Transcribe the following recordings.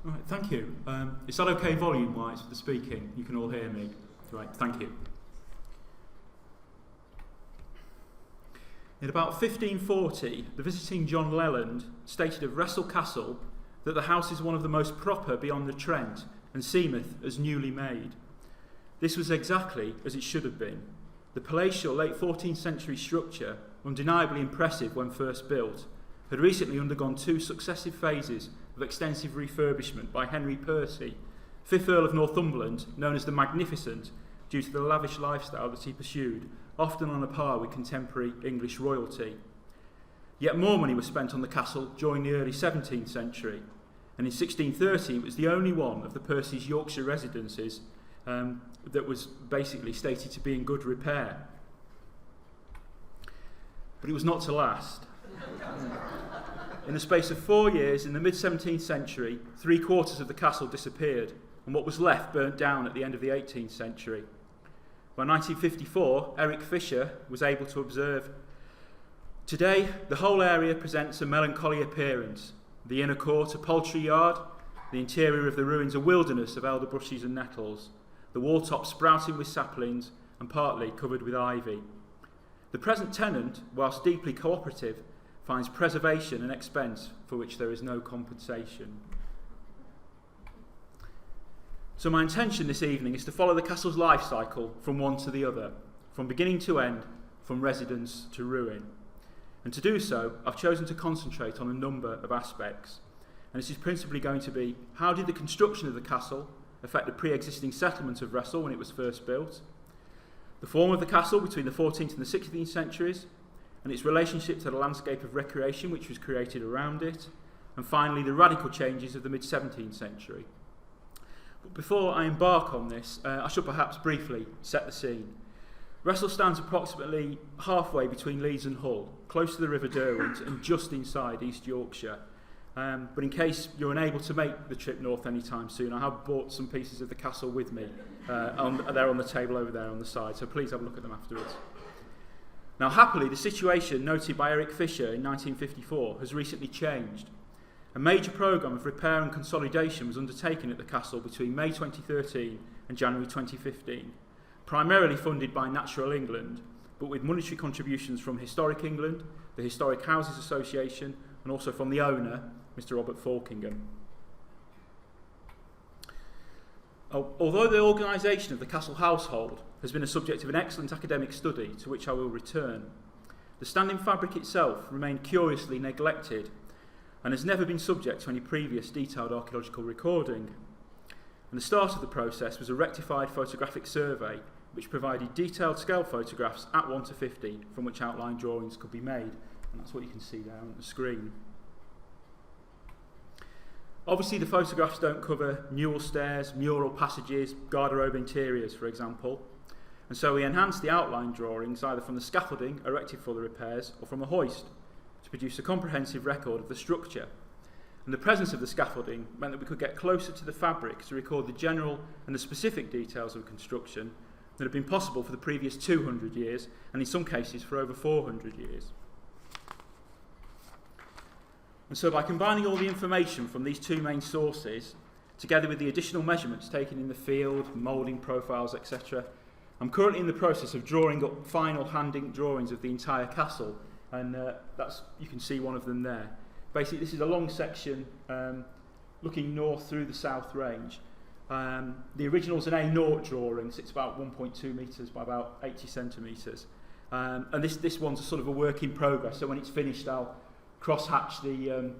Right, thank you. Is that okay volume-wise for the speaking? You can all hear me. Right, thank you. In about 1540, the visiting John Leland stated of Wressle Castle that the house is one of the most proper beyond the Trent, and seemeth as newly made. This was exactly as it should have been. The palatial late 14th century structure, undeniably impressive when first built, had recently undergone 2 successive phases of extensive refurbishment by Henry Percy, 5th Earl of Northumberland, known as the Magnificent, due to the lavish lifestyle that he pursued, often on a par with contemporary English royalty. Yet more money was spent on the castle during the early 17th century, and in 1630 it was the only one of the Percy's Yorkshire residences that was basically stated to be in good repair. But it was not to last. In the space of 4 years, in the mid-17th century, 3/4 of the castle disappeared, and what was left burnt down at the end of the 18th century. By 1954, Eric Fisher was able to observe, "Today, the whole area presents a melancholy appearance. The inner court a poultry yard, the interior of the ruins a wilderness of elder bushes and nettles, the wall top sprouting with saplings and partly covered with ivy. The present tenant, whilst deeply cooperative, finds preservation an expense for which there is no compensation." So my intention this evening is to follow the castle's life cycle from one to the other, from beginning to end, from residence to ruin. And to do so, I've chosen to concentrate on a number of aspects. And this is principally going to be, how did the construction of the castle affect the pre-existing settlement of Wressle when it was first built? The form of the castle between the 14th and the 16th centuries, and its relationship to the landscape of recreation which was created around it, and finally the radical changes of the mid-17th century. But before I embark on this, I should perhaps briefly set the scene. Wressle stands approximately halfway between Leeds and Hull, close to the River Derwent and just inside East Yorkshire. But in case you're unable to make the trip north anytime soon, I have brought some pieces of the castle with me. They're on the table over there on the side, so please have a look at them afterwards. Now, happily, the situation noted by Eric Fisher in 1954 has recently changed. A major programme of repair and consolidation was undertaken at the castle between May 2013 and January 2015, primarily funded by Natural England, but with monetary contributions from Historic England, the Historic Houses Association, and also from the owner, Mr. Robert Falkingham. Although the organisation of the castle household has been a subject of an excellent academic study to which I will return, the standing fabric itself remained curiously neglected and has never been subject to any previous detailed archaeological recording. And the start of the process was a rectified photographic survey which provided detailed scale photographs at 1:50 from which outline drawings could be made, and that's what you can see there on the screen. Obviously, the photographs don't cover newel stairs, mural passages, garderobe interiors, for example, and so we enhanced the outline drawings either from the scaffolding erected for the repairs or from a hoist to produce a comprehensive record of the structure. And the presence of the scaffolding meant that we could get closer to the fabric to record the general and the specific details of construction that had been possible for the previous 200 years, and in some cases for over 400 years. And so by combining all the information from these 2 main sources, together with the additional measurements taken in the field, moulding profiles, etc., I'm currently in the process of drawing up final hand-ink drawings of the entire castle, and you can see one of them there. Basically, this is a long section looking north through the South Range. The original is an A0 drawing, so it's about 1.2 metres by about 80 centimetres. And this one's a sort of a work in progress, so when it's finished I'll cross-hatch the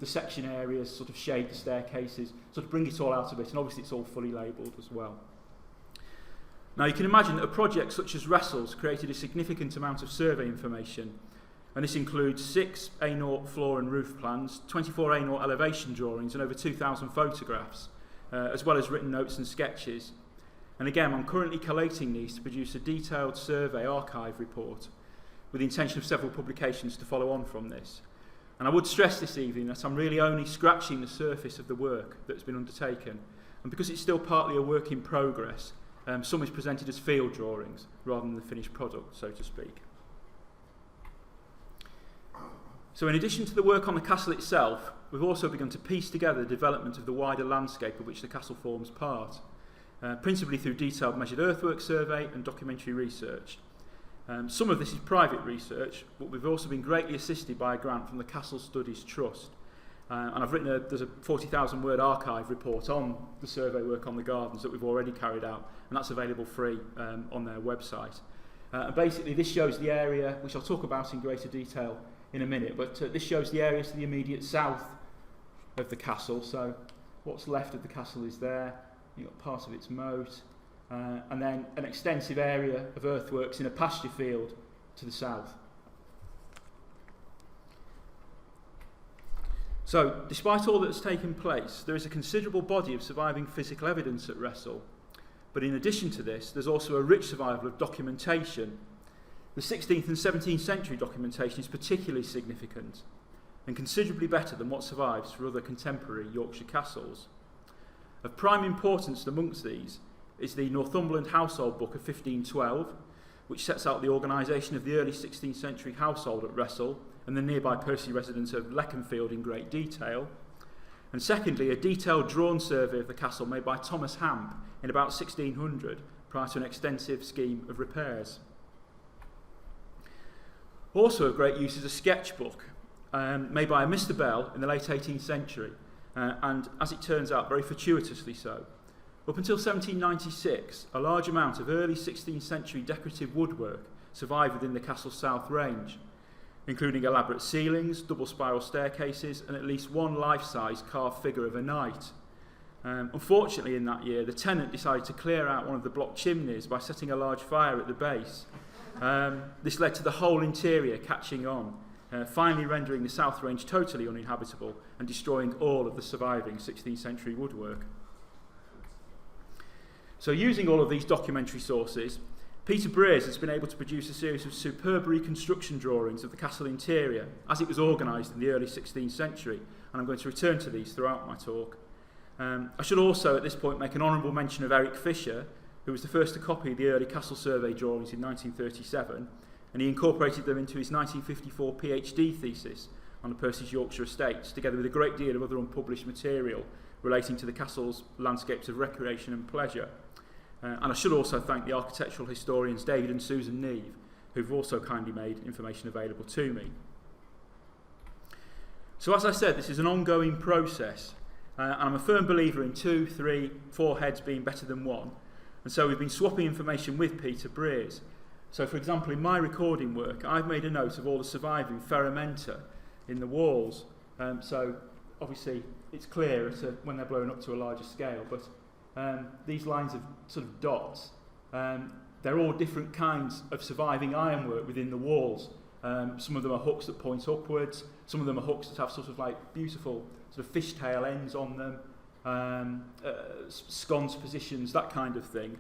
section areas, sort of shade the staircases, sort of bring it all out a bit, and obviously it's all fully labelled as well. Now you can imagine that a project such as Wressle's created a significant amount of survey information, and this includes 6 A0 floor and roof plans, 24 A0 elevation drawings, and over 2,000 photographs, as well as written notes and sketches. And again, I'm currently collating these to produce a detailed survey archive report, with the intention of several publications to follow on from this. And I would stress this evening that I'm really only scratching the surface of the work that's been undertaken, and because it's still partly a work in progress, some is presented as field drawings rather than the finished product, so to speak. So in addition to the work on the castle itself, we've also begun to piece together the development of the wider landscape of which the castle forms part, principally through detailed measured earthwork survey and documentary research. Some of this is private research, but we've also been greatly assisted by a grant from the Castle Studies Trust. And I've written there's a 40,000 word archive report on the survey work on the gardens that we've already carried out, and that's available free on their website. And basically this shows the area, which I'll talk about in greater detail in a minute, but this shows the areas to the immediate south of the castle. So what's left of the castle is there. You've got part of its moat, and then an extensive area of earthworks in a pasture field to the south. So, despite all that's taken place, there is a considerable body of surviving physical evidence at Wressle. But in addition to this, there's also a rich survival of documentation. The 16th and 17th century documentation is particularly significant and considerably better than what survives for other contemporary Yorkshire castles. Of prime importance amongst these is the Northumberland Household Book of 1512, which sets out the organisation of the early 16th century household at Wressle and the nearby Percy residence of Leconfield in great detail. And secondly, a detailed drawn survey of the castle made by Thomas Hamp in about 1600, prior to an extensive scheme of repairs. Also of great use is a sketchbook made by a Mr. Bell in the late 18th century, and as it turns out, very fortuitously so. Up until 1796, a large amount of early 16th century decorative woodwork survived within the castle's south range, including elaborate ceilings, double spiral staircases, and at least one life-size carved figure of a knight. Unfortunately, in that year, the tenant decided to clear out one of the block chimneys by setting a large fire at the base. This led to the whole interior catching on, finally rendering the south range totally uninhabitable and destroying all of the surviving 16th century woodwork. So using all of these documentary sources, Peter Breers has been able to produce a series of superb reconstruction drawings of the castle interior as it was organised in the early 16th century, and I'm going to return to these throughout my talk. I should also at this point make an honourable mention of Eric Fisher, who was the first to copy the early castle survey drawings in 1937, and he incorporated them into his 1954 PhD thesis on the Percy's Yorkshire estates, together with a great deal of other unpublished material relating to the castle's landscapes of recreation and pleasure. And I should also thank the architectural historians David and Susan Neve, who've also kindly made information available to me. So as I said, this is an ongoing process, and I'm a firm believer in 2, 3, 4 heads being better than one, and so we've been swapping information with Peter Breers. So for example, in my recording work, I've made a note of all the surviving ferramenta in the walls, so obviously it's clear when they're blown up to a larger scale, but these lines of sort of dots, they're all different kinds of surviving ironwork within the walls. Some of them are hooks that point upwards, some of them are hooks that have sort of like beautiful sort of fishtail ends on them, sconce positions, that kind of thing.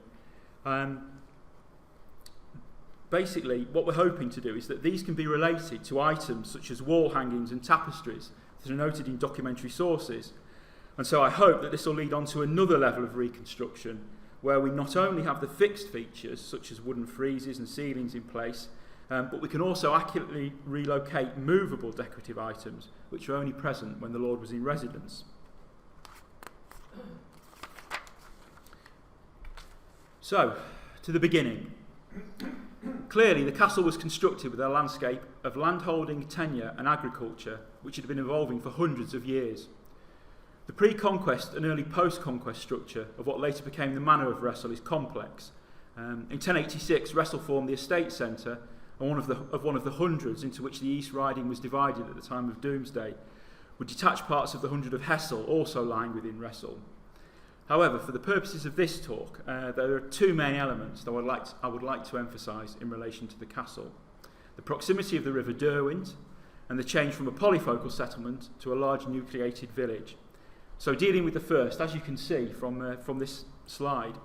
Basically, what we're hoping to do is that these can be related to items such as wall hangings and tapestries that are noted in documentary sources. And so I hope that this will lead on to another level of reconstruction, where we not only have the fixed features, such as wooden friezes and ceilings in place, but we can also accurately relocate movable decorative items, which were only present when the Lord was in residence. So, to the beginning. Clearly, the castle was constructed with a landscape of landholding, tenure and agriculture, which had been evolving for hundreds of years. The pre-conquest and early post-conquest structure of what later became the manor of Wressle is complex. In 1086, Wressle formed the estate centre and one of the hundreds into which the East Riding was divided at the time of Doomsday, with detached parts of the hundred of Hessle also lying within Wressle. However, for the purposes of this talk, there are two main elements that I would like to emphasise in relation to the castle: the proximity of the River Derwent and the change from a polyfocal settlement to a large nucleated village. So dealing with the first, as you can see from this slide,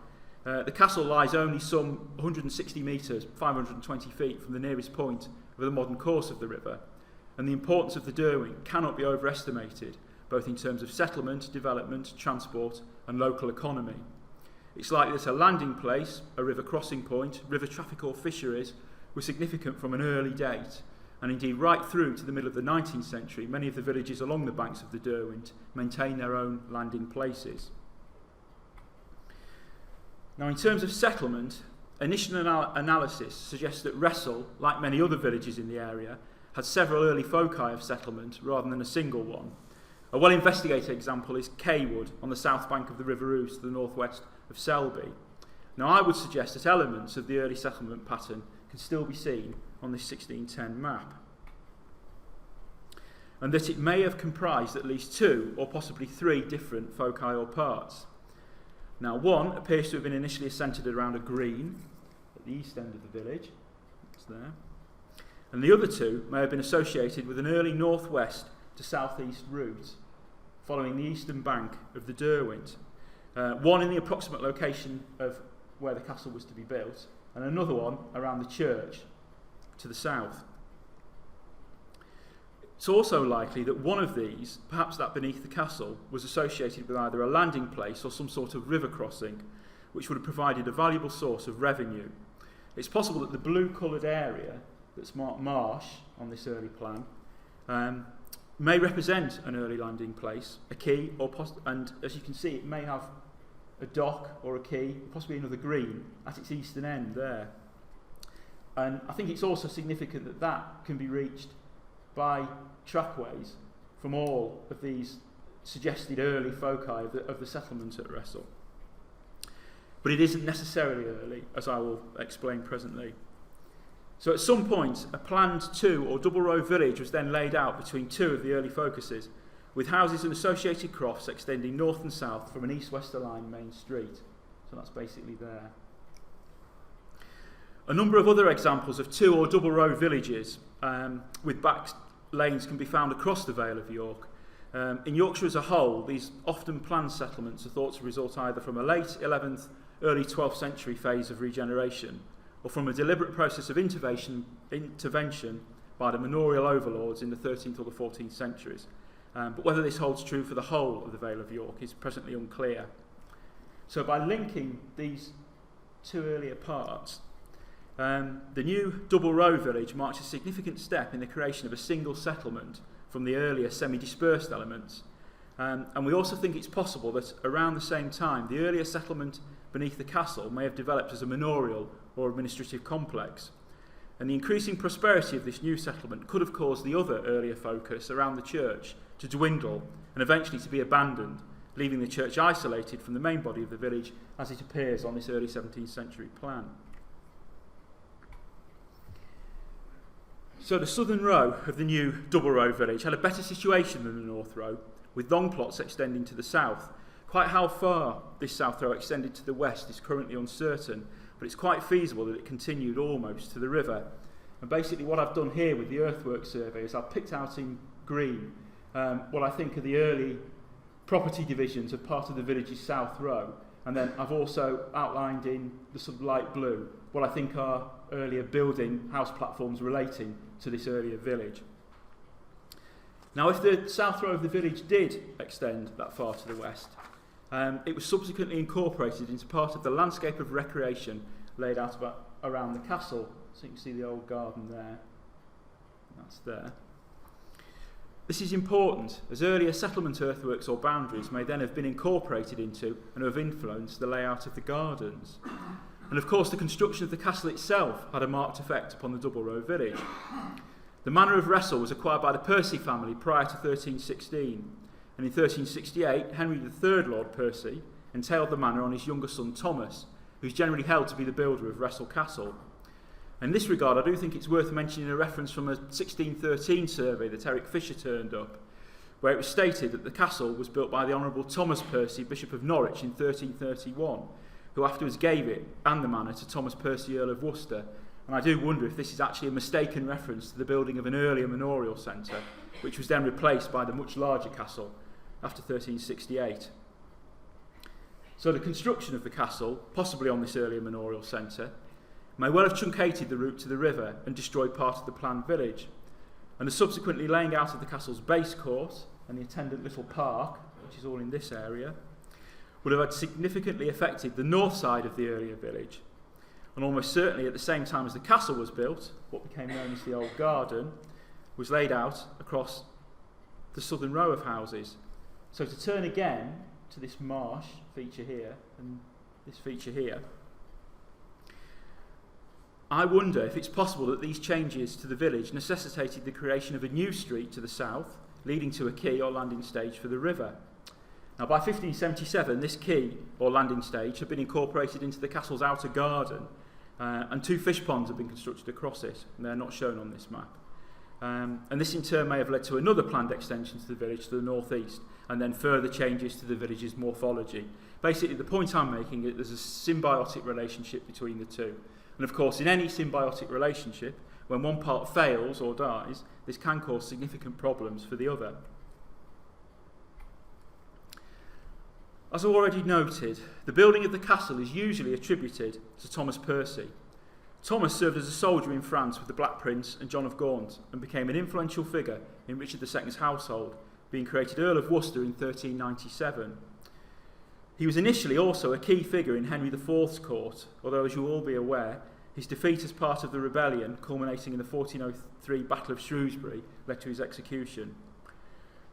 the castle lies only some 160 metres, 520 feet from the nearest point of the modern course of the river, and the importance of the Derwent cannot be overestimated, both in terms of settlement, development, transport and local economy. It's likely that a landing place, a river crossing point, river traffic or fisheries were significant from an early date, and indeed right through to the middle of the 19th century, many of the villages along the banks of the Derwent maintain their own landing places. Now, in terms of settlement, initial analysis suggests that Wressle, like many other villages in the area, had several early foci of settlement rather than a single one. A well-investigated example is Cawood on the south bank of the River Ouse to the northwest of Selby. Now, I would suggest that elements of the early settlement pattern can still be seen on this 1610 map, and that it may have comprised at least 2 or possibly 3 different foci or parts. Now, one appears to have been initially centred around a green at the east end of the village, it's there, and the other 2 may have been associated with an early northwest to southeast route following the eastern bank of the Derwent, one in the approximate location of where the castle was to be built, and another one around the church to the south. It's also likely that one of these, perhaps that beneath the castle, was associated with either a landing place or some sort of river crossing, which would have provided a valuable source of revenue. It's possible that the blue-coloured area that's marked marsh on this early plan may represent an early landing place, a quay, and as you can see, it may have a dock or a quay, possibly another green, at its eastern end there. And I think it's also significant that that can be reached by trackways from all of these suggested early foci of the settlement at Wressle. But it isn't necessarily early, as I will explain presently. So at some point, a planned 2 or double row village was then laid out between 2 of the early focuses, with houses and associated crofts extending north and south from an east-west aligned main street. So that's basically there. A number of other examples of 2 or double row villages with back lanes can be found across the Vale of York. In Yorkshire as a whole, these often planned settlements are thought to result either from a late 11th, early 12th century phase of regeneration, or from a deliberate process of intervention by the manorial overlords in the 13th or the 14th centuries. But whether this holds true for the whole of the Vale of York is presently unclear. So by linking these 2 earlier parts, the new double row village marks a significant step in the creation of a single settlement from the earlier semi-dispersed elements. And we also think it's possible that around the same time, the earlier settlement beneath the castle may have developed as a manorial or administrative complex. And the increasing prosperity of this new settlement could have caused the other earlier focus around the church to dwindle and eventually to be abandoned, leaving the church isolated from the main body of the village as it appears on this early 17th century plan. So the southern row of the new double row village had a better situation than the north row, with long plots extending to the south. Quite how far this south row extended to the west is currently uncertain, but it's quite feasible that it continued almost to the river. And basically what I've done here with the earthwork survey is I've picked out in green what I think are the early property divisions of part of the village's south row, and then I've also outlined in the sort of light blue what I think are earlier building house platforms relating to this earlier village. Now, if the south row of the village did extend that far to the west, it was subsequently incorporated into part of the landscape of recreation laid out around the castle. So you can see the old garden there. That's there. This is important, as earlier settlement earthworks or boundaries may then have been incorporated into and have influenced the layout of the gardens. And of course, the construction of the castle itself had a marked effect upon the double row village. The manor of Wressle was acquired by the Percy family prior to 1316, and in 1368, Henry III Lord Percy entailed the manor on his younger son Thomas, who's generally held to be the builder of Wressle Castle. In this regard, I do think it's worth mentioning a reference from a 1613 survey that Eric Fisher turned up, where it was stated that the castle was built by the Honourable Thomas Percy, Bishop of Norwich, in 1331, who afterwards gave it and the manor to Thomas Percy, Earl of Worcester. And I do wonder if this is actually a mistaken reference to the building of an earlier manorial centre, which was then replaced by the much larger castle after 1368. So the construction of the castle, possibly on this earlier manorial centre, may well have truncated the route to the river and destroyed part of the planned village. And the subsequently laying out of the castle's base course and the attendant little park, which is all in this area, would have had significantly affected the north side of the earlier village. And almost certainly at the same time as the castle was built, what became known as the Old Garden, was laid out across the southern row of houses. So to turn again to this marsh feature here and this feature here, I wonder if it's possible that these changes to the village necessitated the creation of a new street to the south, leading to a quay or landing stage for the river. Now, by 1577, this quay or landing stage had been incorporated into the castle's outer garden, and 2 fish ponds have been constructed across it, and they're not shown on this map. And this in turn may have led to another planned extension to the village to the northeast, and then further changes to the village's morphology. Basically, the point I'm making is there's a symbiotic relationship between the two. And of course, in any symbiotic relationship, when one part fails or dies, this can cause significant problems for the other. As I already noted, the building of the castle is usually attributed to Thomas Percy. Thomas served as a soldier in France with the Black Prince and John of Gaunt and became an influential figure in Richard II's household, being created Earl of Worcester in 1397. He was initially also a key figure in Henry IV's court, although, as you'll all be aware, his defeat as part of the rebellion, culminating in the 1403 Battle of Shrewsbury, led to his execution.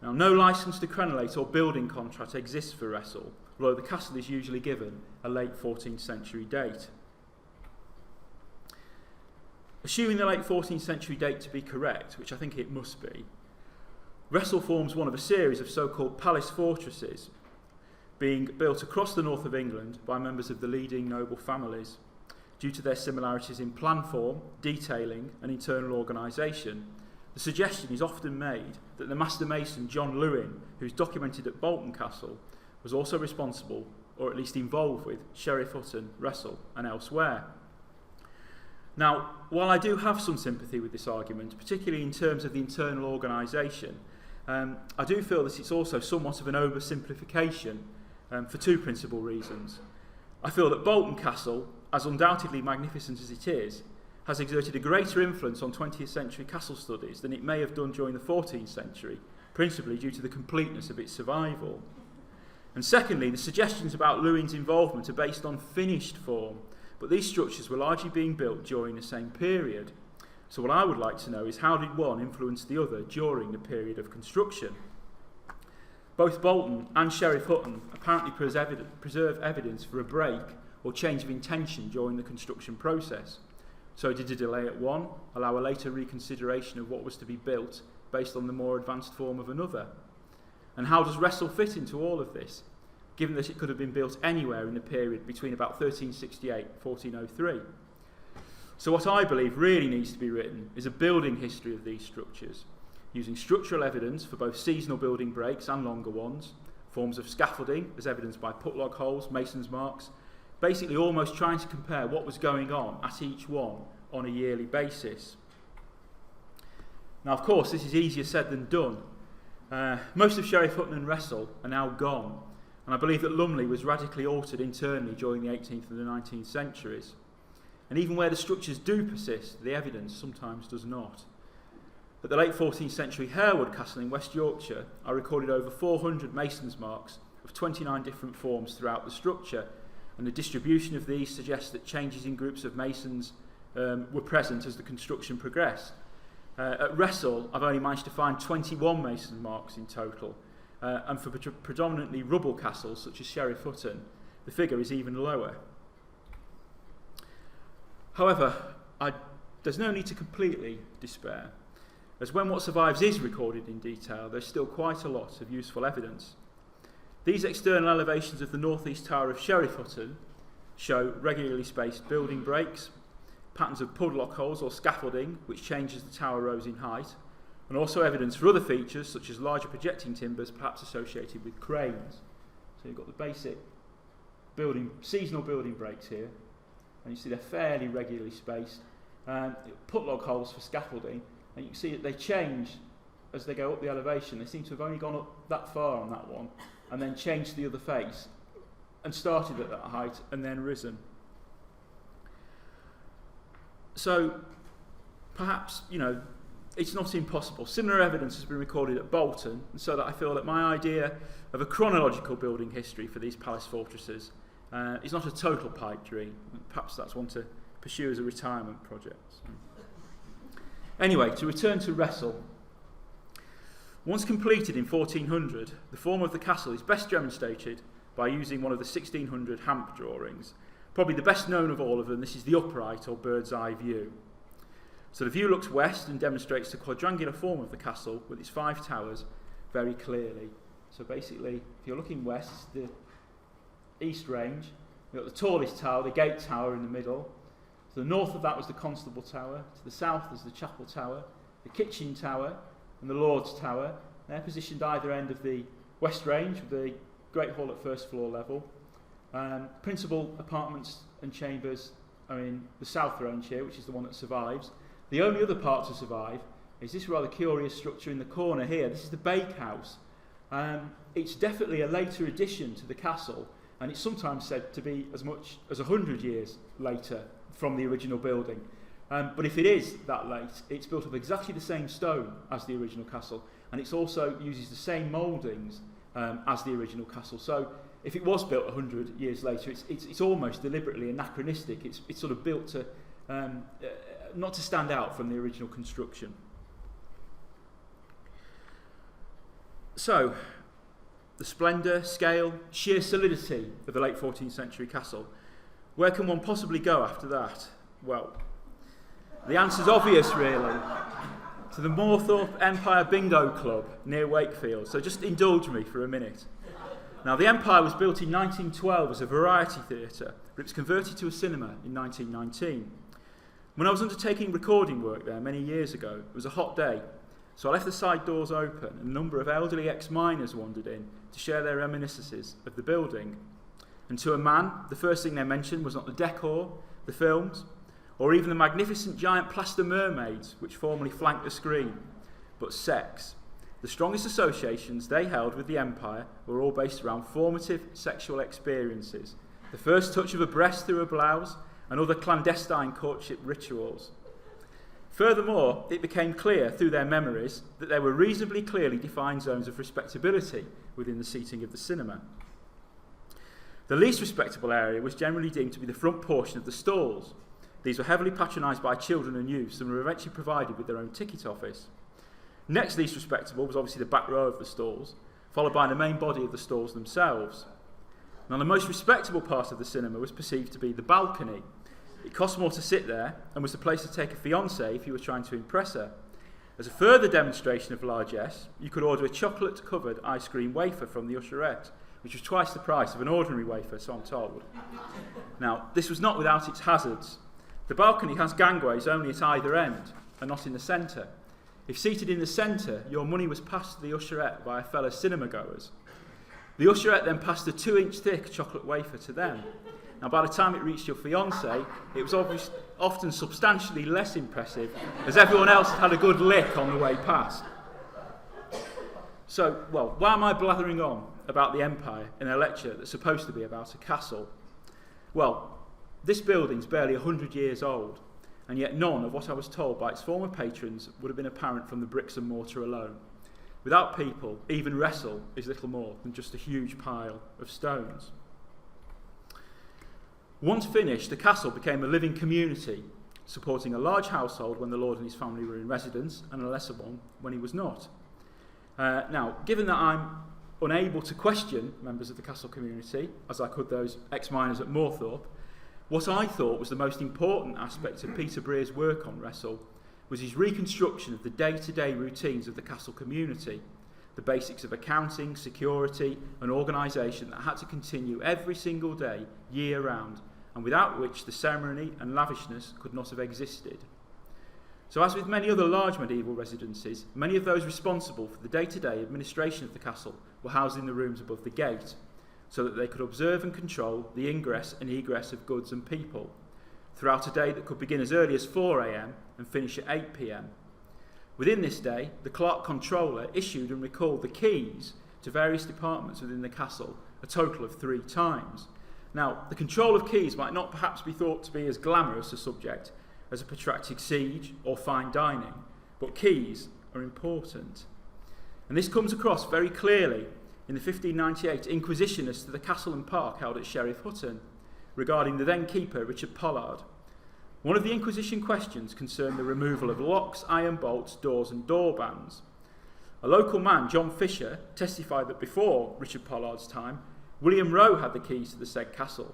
Now, no licence to crenellate or building contract exists for Wressle, although the castle is usually given a late 14th century date. Assuming the late 14th century date to be correct, which I think it must be, Wressle forms one of a series of so-called palace fortresses being built across the north of England by members of the leading noble families, due to their similarities in plan form, detailing and internal organisation. The suggestion is often made that the master mason John Lewin, who's documented at Bolton Castle, was also responsible, or at least involved with, Sheriff Hutton, Wressle and elsewhere. Now, while I do have some sympathy with this argument, particularly in terms of the internal organisation, I do feel that it's also somewhat of an oversimplification for 2 principal reasons. I feel that Bolton Castle, as undoubtedly magnificent as it is, has exerted a greater influence on 20th century castle studies than it may have done during the 14th century, principally due to the completeness of its survival. And secondly, the suggestions about Lewin's involvement are based on finished form, but these structures were largely being built during the same period. So what I would like to know is, how did one influence the other during the period of construction? Both Bolton and Sheriff Hutton apparently preserve evidence for a break or change of intention during the construction process. So did a delay at one allow a later reconsideration of what was to be built based on the more advanced form of another? And how does Wressle fit into all of this, given that it could have been built anywhere in the period between about 1368 and 1403? So what I believe really needs to be written is a building history of these structures, using structural evidence for both seasonal building breaks and longer ones, forms of scaffolding as evidenced by putlog holes, mason's marks, basically almost trying to compare what was going on at each one on a yearly basis. Now, of course, this is easier said than done. Most of Sheriff Hutton and Wressle are now gone, and I believe that Lumley was radically altered internally during the 18th and the 19th centuries. And even where the structures do persist, the evidence sometimes does not. At the late 14th century Harewood Castle in West Yorkshire, I recorded over 400 mason's marks of 29 different forms throughout the structure, and the distribution of these suggests that changes in groups of masons were present as the construction progressed. At Wressle, I've only managed to find 21 mason marks in total, and for predominantly rubble castles such as Sheriff Hutton, the figure is even lower. However, there's no need to completely despair, as when what survives is recorded in detail, there's still quite a lot of useful evidence. These external elevations of the northeast tower of Sheriff Hutton show regularly spaced building breaks, patterns of pudlock holes or scaffolding which change as the tower rose in height, and also evidence for other features such as larger projecting timbers perhaps associated with cranes. So you've got the basic seasonal building breaks here, and you see they're fairly regularly spaced, and pudlock holes for scaffolding, and you can see that they change as they go up the elevation. They seem to have only gone up that far on that one, and then changed to the other face, and started at that height, and then risen. So, perhaps, it's not impossible. Similar evidence has been recorded at Bolton, and so that I feel that my idea of a chronological building history for these palace fortresses is not a total pipe dream. Perhaps that's one to pursue as a retirement project. Anyway, to return to Wressle, Once completed in 1400, the form of the castle is best demonstrated by using one of the 1600 Hamp drawings. Probably the best known of all of them, this is the upright or bird's eye view. So the view looks west and demonstrates the quadrangular form of the castle with its 5 towers very clearly. So basically, if you're looking west, the east range, you've got the tallest tower, the gate tower in the middle. To the north of that was the constable tower. To the south is the chapel tower, the kitchen tower, and the Lord's Tower. They're positioned either end of the west range, with the Great Hall at first floor level. Principal apartments and chambers are in the south range here, which is the one that survives. The only other part to survive is this rather curious structure in the corner here. This is the bakehouse. It's definitely a later addition to the castle, and it's sometimes said to be as much as 100 years later from the original building. But if it is that late, it's built of exactly the same stone as the original castle, and it also uses the same mouldings as the original castle. So if it was built 100 years later, it's almost deliberately anachronistic. It's sort of built to not to stand out from the original construction. So, the splendour, scale, sheer solidity of the late 14th century castle. Where can one possibly go after that? Well, the answer's obvious, really. To the Moorthorpe Empire Bingo Club near Wakefield. So just indulge me for a minute. Now, the Empire was built in 1912 as a variety theatre, but it was converted to a cinema in 1919. When I was undertaking recording work there many years ago, it was a hot day, so I left the side doors open and a number of elderly ex-miners wandered in to share their reminiscences of the building. And to a man, the first thing they mentioned was not the decor, the films, or even the magnificent giant plaster mermaids which formerly flanked the screen, but sex. The strongest associations they held with the Empire were all based around formative sexual experiences, the first touch of a breast through a blouse, and other clandestine courtship rituals. Furthermore, it became clear through their memories that there were reasonably clearly defined zones of respectability within the seating of the cinema. The least respectable area was generally deemed to be the front portion of the stalls. These were heavily patronised by children and youths and were eventually provided with their own ticket office. Next least respectable was obviously the back row of the stalls, followed by the main body of the stalls themselves. Now, the most respectable part of the cinema was perceived to be the balcony. It cost more to sit there and was the place to take a fiancée if you were trying to impress her. As a further demonstration of largesse, you could order a chocolate-covered ice cream wafer from the usherette, which was twice the price of an ordinary wafer, so I'm told. Now, this was not without its hazards. The balcony has gangways only at either end, and not in the centre. If seated in the centre, your money was passed to the usherette by fellow cinema-goers. The usherette then passed a 2-inch thick chocolate wafer to them. Now, by the time it reached your fiancée, it was often substantially less impressive, as everyone else had a good lick on the way past. So, well, why am I blathering on about the Empire in a lecture that's supposed to be about a castle? Well, this building's barely 100 years old, and yet none of what I was told by its former patrons would have been apparent from the bricks and mortar alone. Without people, even Wressle is little more than just a huge pile of stones. Once finished, the castle became a living community, supporting a large household when the Lord and his family were in residence, and a lesser one when he was not. Now, given that I'm unable to question members of the castle community, as I could those ex-miners at Moorthorpe, what I thought was the most important aspect of Peter Brere's work on Wressle was his reconstruction of the day-to-day routines of the castle community, the basics of accounting, security and organisation that had to continue every single day, year-round, and without which the ceremony and lavishness could not have existed. So as with many other large medieval residences, many of those responsible for the day-to-day administration of the castle were housed in the rooms above the gate, so that they could observe and control the ingress and egress of goods and people, throughout a day that could begin as early as 4 a.m. and finish at 8 p.m. Within this day, the clerk controller issued and recalled the keys to various departments within the castle a total of 3 times. Now, the control of keys might not perhaps be thought to be as glamorous a subject as a protracted siege or fine dining, but keys are important. And this comes across very clearly in the 1598 inquisition as to the castle and park held at Sheriff Hutton, regarding the then keeper Richard Pollard. One of the Inquisition questions concerned the removal of locks, iron bolts, doors and door bands. A local man, John Fisher, testified that before Richard Pollard's time, William Rowe had the keys to the said castle,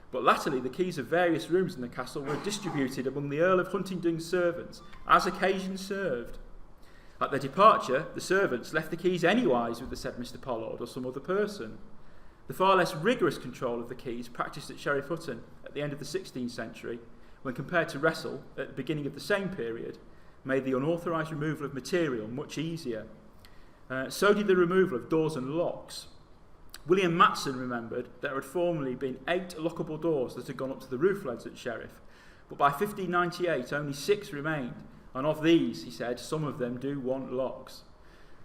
but latterly the keys of various rooms in the castle were distributed among the Earl of Huntingdon's servants, as occasion served. At their departure, the servants left the keys anywise with the said Mr. Pollard or some other person. The far less rigorous control of the keys practised at Sheriff Hutton at the end of the 16th century, when compared to Wressle at the beginning of the same period, made the unauthorised removal of material much easier. So did the removal of doors and locks. William Matson remembered there had formerly been 8 lockable doors that had gone up to the roof leads at Sheriff, but by 1598 only 6 remained, and of these, he said, some of them do want locks.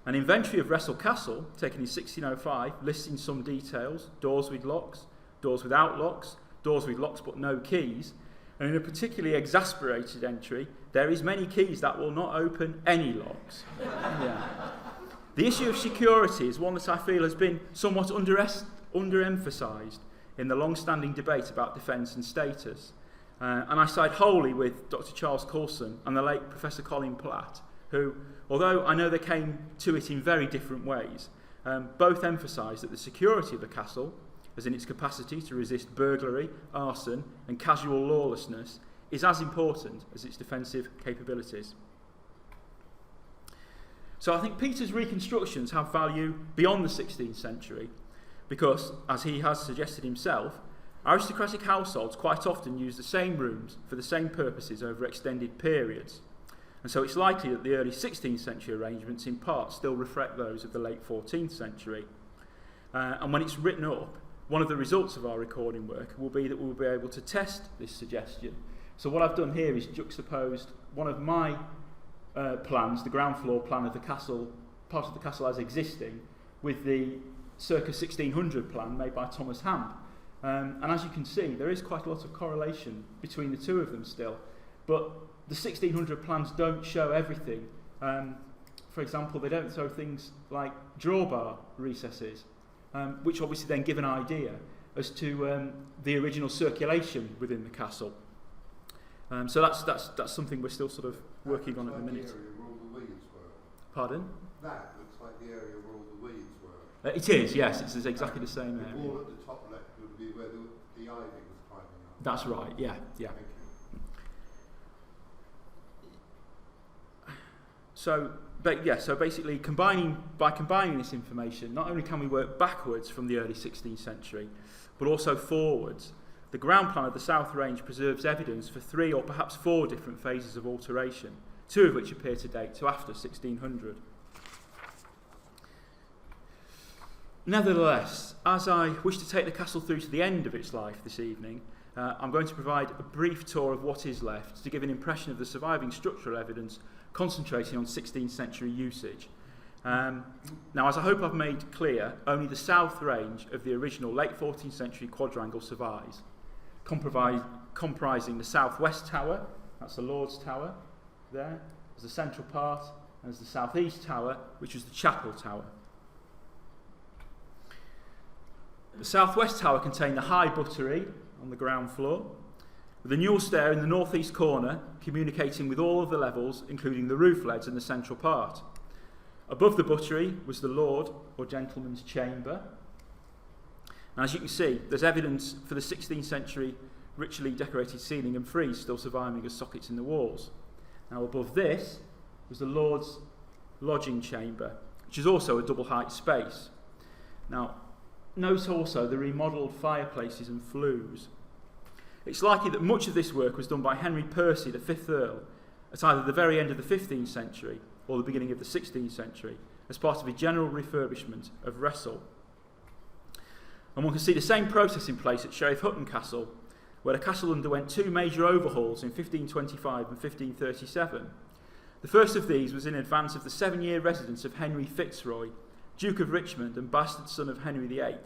An inventory of Wressle Castle, taken in 1605, lists in some details doors with locks, doors without locks, doors with locks but no keys, and in a particularly exasperated entry, there is many keys that will not open any locks. Yeah. The issue of security is one that I feel has been somewhat underemphasised in the long-standing debate about defence and status. And I side wholly with Dr. Charles Coulson and the late Professor Colin Platt, who, although I know they came to it in very different ways, both emphasised that the security of the castle, as in its capacity to resist burglary, arson and casual lawlessness, is as important as its defensive capabilities. So I think Peter's reconstructions have value beyond the 16th century because, as he has suggested himself, aristocratic households quite often use the same rooms for the same purposes over extended periods. And so it's likely that the early 16th century arrangements in part still reflect those of the late 14th century. And when it's written up, one of the results of our recording work will be that we'll be able to test this suggestion. So what I've done here is juxtaposed one of my plans, the ground floor plan of the castle, part of the castle as existing, with the circa 1600 plan made by Thomas Hamp. And as you can see, there is quite a lot of correlation between the two of them still. But the 1600 plans don't show everything. For example, they don't show things like drawbar recesses, which obviously then give an idea as to the original circulation within the castle. So that's something we're still sort of working on at the minute. The area where all the weeds were. Pardon? That looks like the area where all the weeds were. It is, yes. It's exactly the same area. The wall at the top left would be where the ivy was climbing up. That's right. Yeah. Thank you. So basically, by combining this information, not only can we work backwards from the early 16th century, but also forwards. The ground plan of the South Range preserves evidence for 3 or perhaps 4 different phases of alteration, 2 of which appear to date to after 1600. Nevertheless, as I wish to take the castle through to the end of its life this evening, I'm going to provide a brief tour of what is left to give an impression of the surviving structural evidence, concentrating on 16th century usage. Now, as I hope I've made clear, only the south range of the original late 14th century quadrangle survives, comprising the southwest tower, that's the Lord's Tower there, as the central part, and as the southeast tower, which was the chapel tower. The southwest tower contained the high buttery on the ground floor, with a newel stair in the northeast corner communicating with all of the levels, including the roof leads and the central part. Above the buttery was the Lord or Gentleman's Chamber. And as you can see, there's evidence for the 16th century richly decorated ceiling and frieze still surviving as sockets in the walls. Now above this was the Lord's Lodging Chamber, which is also a double height space. Now note also the remodelled fireplaces and flues. It's likely that much of this work was done by Henry Percy, the 5th Earl, at either the very end of the 15th century or the beginning of the 16th century, as part of a general refurbishment of Wressle. And one can see the same process in place at Sheriff Hutton Castle, where the castle underwent 2 major overhauls in 1525 and 1537. The first of these was in advance of the 7-year residence of Henry Fitzroy, Duke of Richmond and bastard son of Henry VIII,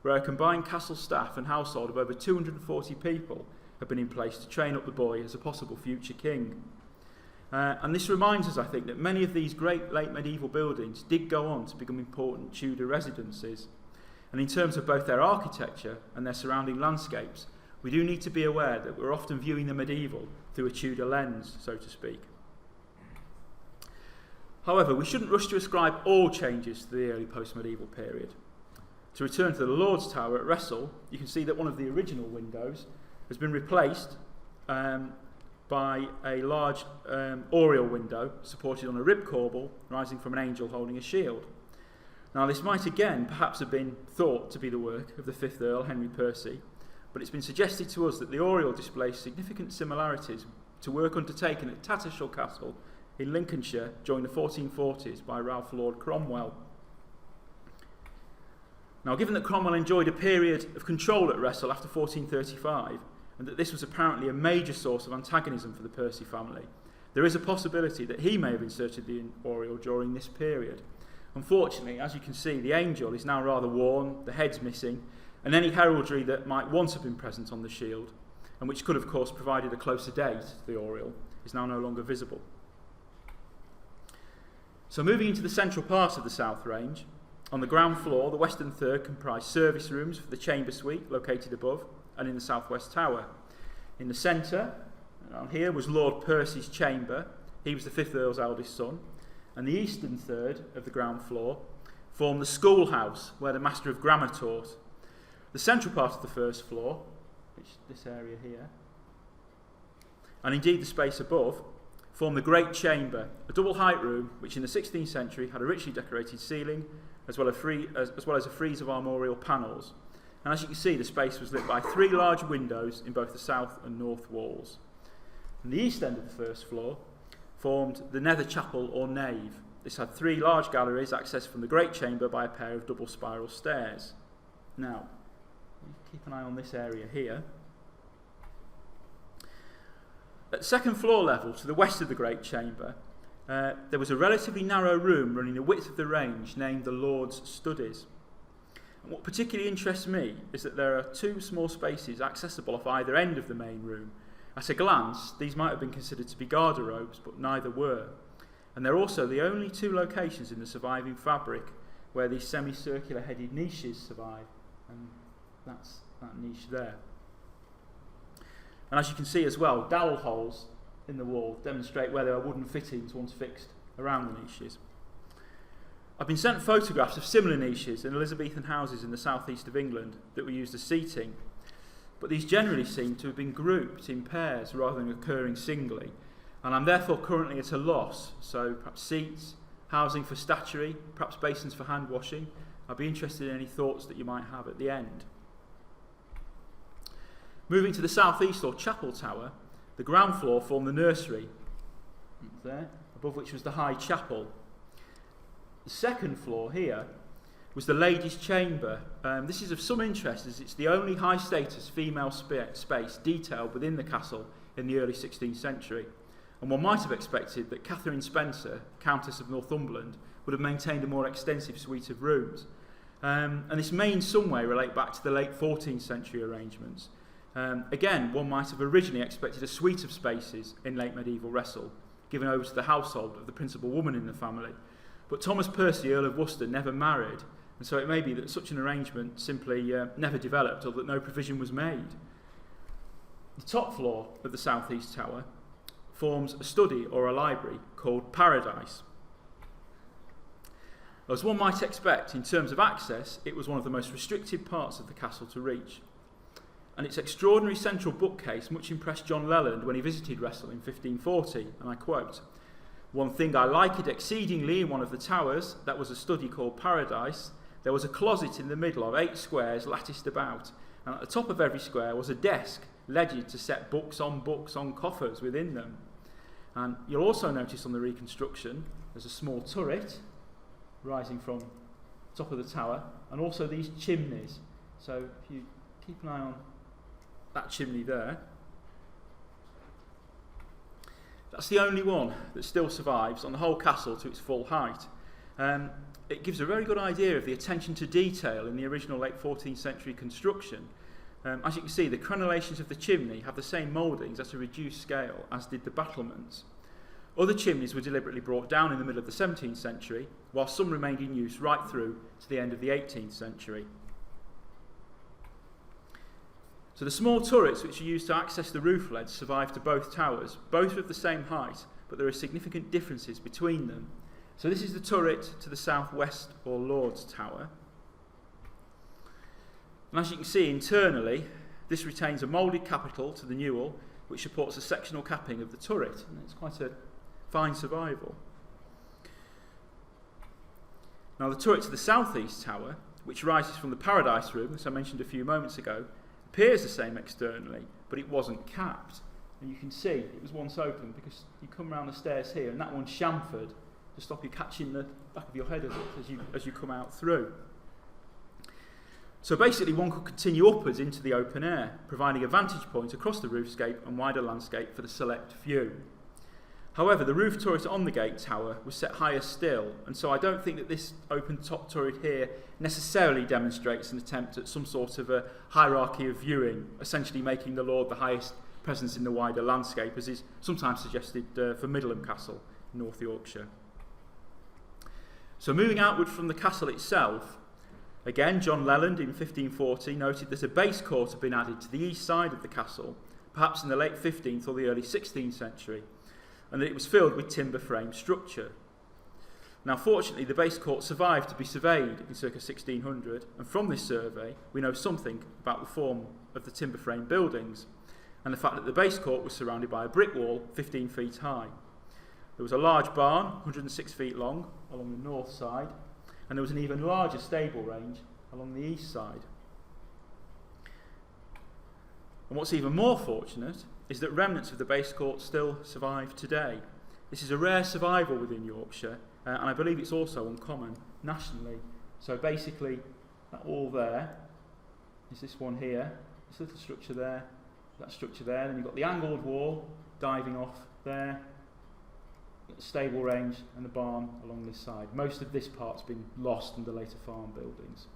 where a combined castle staff and household of over 240 people had been in place to train up the boy as a possible future king. And this reminds us, I think, that many of these great late medieval buildings did go on to become important Tudor residences. And in terms of both their architecture and their surrounding landscapes, we do need to be aware that we're often viewing the medieval through a Tudor lens, so to speak. However, we shouldn't rush to ascribe all changes to the early post-medieval period. To return to the Lord's Tower at Wressle, you can see that one of the original windows has been replaced by a large oriel window supported on a rib corbel rising from an angel holding a shield. Now, this might again perhaps have been thought to be the work of the 5th Earl, Henry Percy, but it's been suggested to us that the oriel displays significant similarities to work undertaken at Tattershall Castle in Lincolnshire during the 1440s by Ralph Lord Cromwell. Now, given that Cromwell enjoyed a period of control at Wressle after 1435, and that this was apparently a major source of antagonism for the Percy family, there is a possibility that he may have inserted the oriel during this period. Unfortunately, as you can see, the angel is now rather worn, the head's missing, and any heraldry that might once have been present on the shield, and which could of course provided a closer date to the oriel, is now no longer visible. So moving into the central part of the South Range, on the ground floor, the western third comprised service rooms for the chamber suite located above and in the southwest tower. In the centre, down here, was Lord Percy's chamber. He was the 5th Earl's eldest son. And the eastern third of the ground floor formed the schoolhouse where the Master of Grammar taught. The central part of the first floor, which is this area here, and indeed the space above, formed the Great Chamber, a double height room which in the 16th century had a richly decorated ceiling as well as a frieze of armorial panels. And as you can see, the space was lit by 3 large windows in both the south and north walls. And the east end of the first floor formed the Nether Chapel or nave. This had 3 large galleries accessed from the Great Chamber by a pair of double spiral stairs. Now, keep an eye on this area here. At second floor level, to the west of the Great Chamber, there was a relatively narrow room running the width of the range named the Lord's Studies. And what particularly interests me is that there are 2 small spaces accessible off either end of the main room. At a glance, these might have been considered to be garderobes, but neither were. And they're also the only 2 locations in the surviving fabric where these semicircular headed niches survive. And that's that niche there. And as you can see as well, dowel holes in the wall demonstrate where there are wooden fittings once fixed around the niches. I've been sent photographs of similar niches in Elizabethan houses in the southeast of England that were used as seating, but these generally seem to have been grouped in pairs rather than occurring singly, and I'm therefore currently at a loss. So perhaps seats, housing for statuary, perhaps basins for hand washing. I'd be interested in any thoughts that you might have at the end. Moving to the southeast or chapel tower, the ground floor formed the nursery, there, above which was the high chapel. The second floor here was the ladies' chamber. This is of some interest as it's the only high status female space detailed within the castle in the early 16th century. And one might have expected that Catherine Spencer, Countess of Northumberland, would have maintained a more extensive suite of rooms. And this may in some way relate back to the late 14th century arrangements. Again, one might have originally expected a suite of spaces in late medieval Wressle, given over to the household of the principal woman in the family. But Thomas Percy, Earl of Worcester, never married, and so it may be that such an arrangement simply never developed, or that no provision was made. The top floor of the southeast tower forms a study or a library called Paradise. As one might expect, in terms of access, it was one of the most restricted parts of the castle to reach. And its extraordinary central bookcase much impressed John Leland when he visited Wressle in 1540, and I quote, "One thing I liked exceedingly in one of the towers, that was a study called Paradise. There was a closet in the middle of 8 squares latticed about, and at the top of every square was a desk leaded to set books on coffers within them." And you'll also notice on the reconstruction there's a small turret rising from the top of the tower, and also these chimneys. So if you keep an eye on that chimney there, that's the only one that still survives on the whole castle to its full height. It gives a very good idea of the attention to detail in the original late 14th century construction. As you can see, the crenellations of the chimney have the same mouldings at a reduced scale as did the battlements. Other chimneys were deliberately brought down in the middle of the 17th century, while some remained in use right through to the end of the 18th century. So the small turrets which are used to access the roof leads survive to both towers. Both are of the same height, but there are significant differences between them. So this is the turret to the southwest, or Lord's Tower. And as you can see internally, this retains a moulded capital to the newel, which supports a sectional capping of the turret, and it's quite a fine survival. Now the turret to the southeast tower, which rises from the Paradise Room, as I mentioned a few moments ago, appears the same externally, but it wasn't capped. And you can see it was once open because you come round the stairs here, and that one's chamfered to stop you catching the back of your head as you come out through. So basically one could continue upwards into the open air, providing a vantage point across the roofscape and wider landscape for the select view. However, the roof turret on the gate tower was set higher still, and so I don't think that this open top turret here necessarily demonstrates an attempt at some sort of a hierarchy of viewing, essentially making the Lord the highest presence in the wider landscape, as is sometimes suggested for Middleham Castle in North Yorkshire. So moving outward from the castle itself, again, John Leland in 1540 noted that a base court had been added to the east side of the castle, perhaps in the late 15th or the early 16th century, and that it was filled with timber frame structure. Now, fortunately, the base court survived to be surveyed in circa 1600, and from this survey we know something about the form of the timber frame buildings, and the fact that the base court was surrounded by a brick wall 15 feet high. There was a large barn, 106 feet long, along the north side, and there was an even larger stable range along the east side. And what's even more fortunate is that remnants of the base court still survive today. This is a rare survival within Yorkshire, and I believe it's also uncommon nationally. So basically, that wall there is this one here, this little structure there, that structure there, then you've got the angled wall diving off there, the stable range and the barn along this side. Most of this part's been lost in the later farm buildings.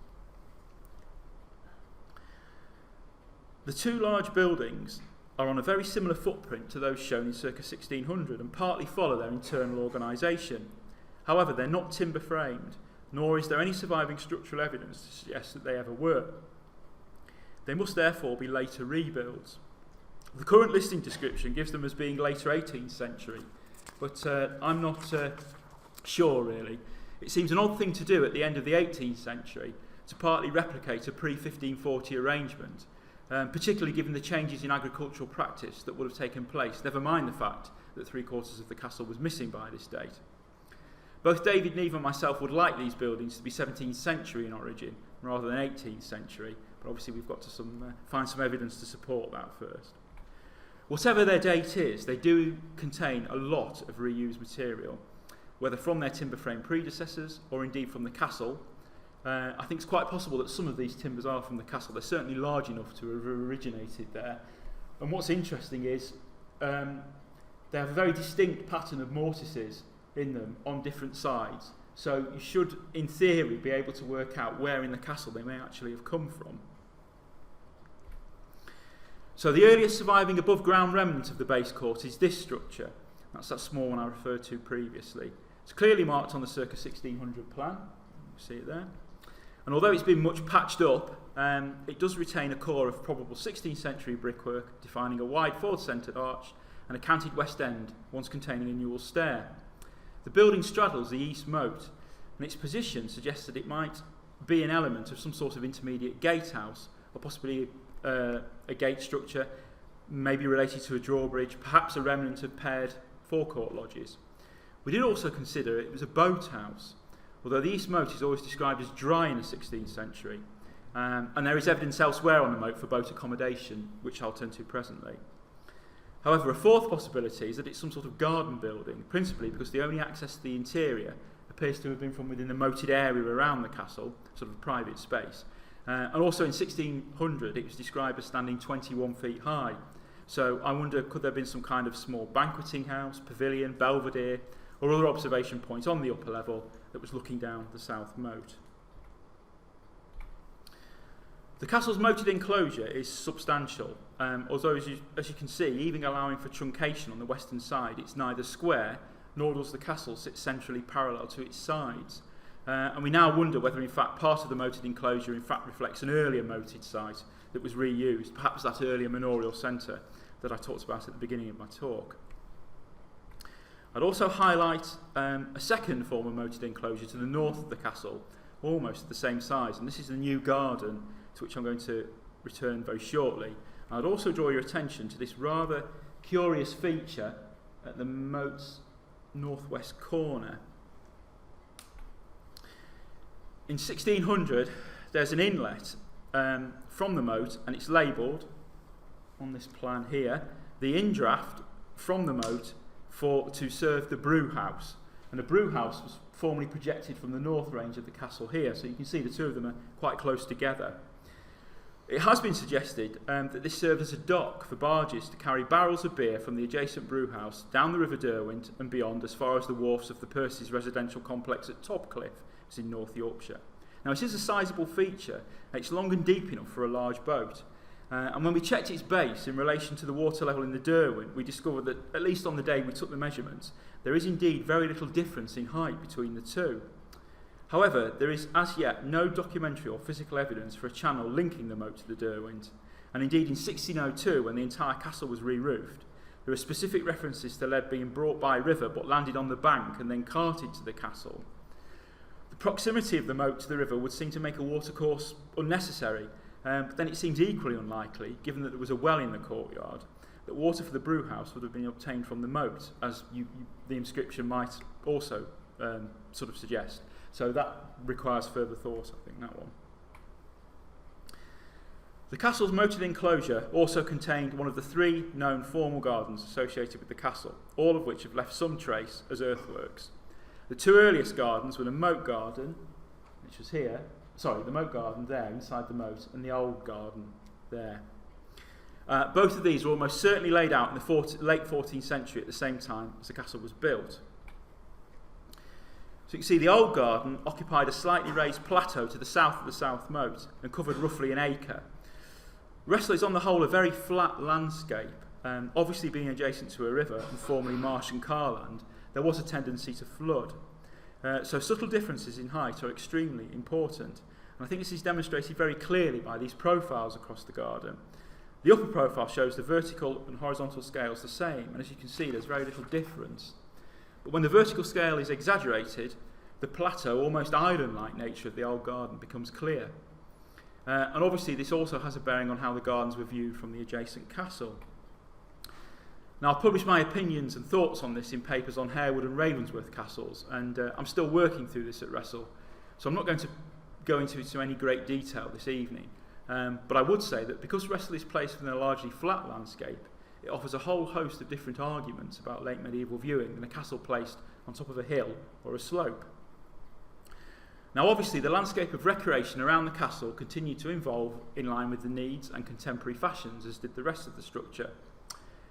The two large buildings are on a very similar footprint to those shown in circa 1600 and partly follow their internal organisation. However, they're not timber framed, nor is there any surviving structural evidence to suggest that they ever were. They must therefore be later rebuilds. The current listing description gives them as being later 18th century, but I'm not sure really. It seems an odd thing to do at the end of the 18th century to partly replicate a pre-1540 arrangement, particularly given the changes in agricultural practice that would have taken place, never mind the fact that 3/4 of the castle was missing by this date. Both David, Neve and myself would like these buildings to be 17th century in origin rather than 18th century, but obviously we've got to find some evidence to support that first. Whatever their date is, they do contain a lot of reused material, whether from their timber frame predecessors or indeed from the castle. I think it's quite possible that some of these timbers are from the castle. They're certainly large enough to have originated there. And what's interesting is they have a very distinct pattern of mortices in them on different sides. So you should, in theory, be able to work out where in the castle they may actually have come from. So the earliest surviving above ground remnant of the base court is this structure. That's that small one I referred to previously. It's clearly marked on the circa 1600 plan. You see it there. And although it's been much patched up, it does retain a core of probable 16th century brickwork, defining a wide forward-centred arch and a canted west end, once containing a newel stair. The building straddles the east moat, and its position suggests that it might be an element of some sort of intermediate gatehouse, or possibly a gate structure, maybe related to a drawbridge, perhaps a remnant of paired forecourt lodges. We did also consider it was a boathouse, although the east moat is always described as dry in the 16th century, and there is evidence elsewhere on the moat for boat accommodation, which I'll turn to presently. However, a fourth possibility is that it's some sort of garden building, principally because the only access to the interior appears to have been from within the moated area around the castle, sort of private space. And also in 1600 it was described as standing 21 feet high. So I wonder, could there have been some kind of small banqueting house, pavilion, belvedere, or other observation point on the upper level that was looking down the south moat. The castle's moated enclosure is substantial, although as you can see, even allowing for truncation on the western side, it's neither square nor does the castle sit centrally parallel to its sides. And we now wonder whether in fact part of the moated enclosure in fact reflects an earlier moated site that was reused, perhaps that earlier manorial centre that I talked about at the beginning of my talk. I'd also highlight a second form of moated enclosure to the north of the castle, almost the same size, and this is the new garden, to which I'm going to return very shortly. I'd also draw your attention to this rather curious feature at the moat's northwest corner. In 1600, there's an inlet from the moat, and it's labelled on this plan here, the indraft from the moat to serve the brew house. And the brew house was formerly projected from the north range of the castle here, so you can see the two of them are quite close together. It has been suggested that this served as a dock for barges to carry barrels of beer from the adjacent brew house down the River Derwent and beyond as far as the wharfs of the Percy's residential complex at Topcliffe, it's in North Yorkshire. Now, it is a sizable feature, and it's long and deep enough for a large boat. And when we checked its base in relation to the water level in the Derwent, we discovered that, at least on the day we took the measurements, there is indeed very little difference in height between the two. However, there is as yet no documentary or physical evidence for a channel linking the moat to the Derwent. And indeed, in 1602, when the entire castle was re-roofed, there are specific references to lead being brought by river but landed on the bank and then carted to the castle. The proximity of the moat to the river would seem to make a watercourse unnecessary, but then it seems equally unlikely, given that there was a well in the courtyard, that water for the brew house would have been obtained from the moat, as the inscription might also sort of suggest. So that requires further thought, I think, that one. The castle's moated enclosure also contained one of the three known formal gardens associated with the castle, all of which have left some trace as earthworks. The two earliest gardens were the Moat Garden, which was here, the Moat Garden there inside the moat, and the Old Garden there. Both of these were almost certainly laid out in the late 14th century at the same time as the castle was built. So you can see the Old Garden occupied a slightly raised plateau to the south of the South Moat and covered roughly an acre. Wressle is on the whole a very flat landscape. Obviously being adjacent to a river and formerly marsh and carland, there was a tendency to flood. So subtle differences in height are extremely important. And I think this is demonstrated very clearly by these profiles across the garden. The upper profile shows the vertical and horizontal scales the same, and as you can see there's very little difference. But when the vertical scale is exaggerated, the plateau, almost island-like nature of the Old Garden becomes clear. And obviously this also has a bearing on how the gardens were viewed from the adjacent castle. Now, I'll publish my opinions and thoughts on this in papers on Harewood and Ravensworth castles, and I'm still working through this at Wressle, so I'm not going to go into any great detail this evening. But I would say that because Wressle is placed within a largely flat landscape, it offers a whole host of different arguments about late medieval viewing than a castle placed on top of a hill or a slope. Now, obviously, the landscape of recreation around the castle continued to evolve in line with the needs and contemporary fashions, as did the rest of the structure.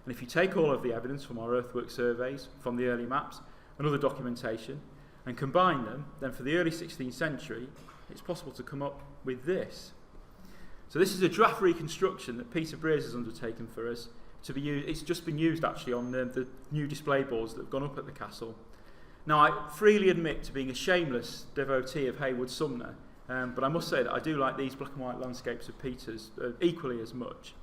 And if you take all of the evidence from our earthwork surveys, from the early maps and other documentation, and combine them, then for the early 16th century, it's possible to come up with this. So this is a draft reconstruction that Peter Breers has undertaken for us to be used. It's just been used actually on the new display boards that have gone up at the castle. Now, I freely admit to being a shameless devotee of Heywood Sumner, but I must say that I do like these black and white landscapes of Peter's equally as much.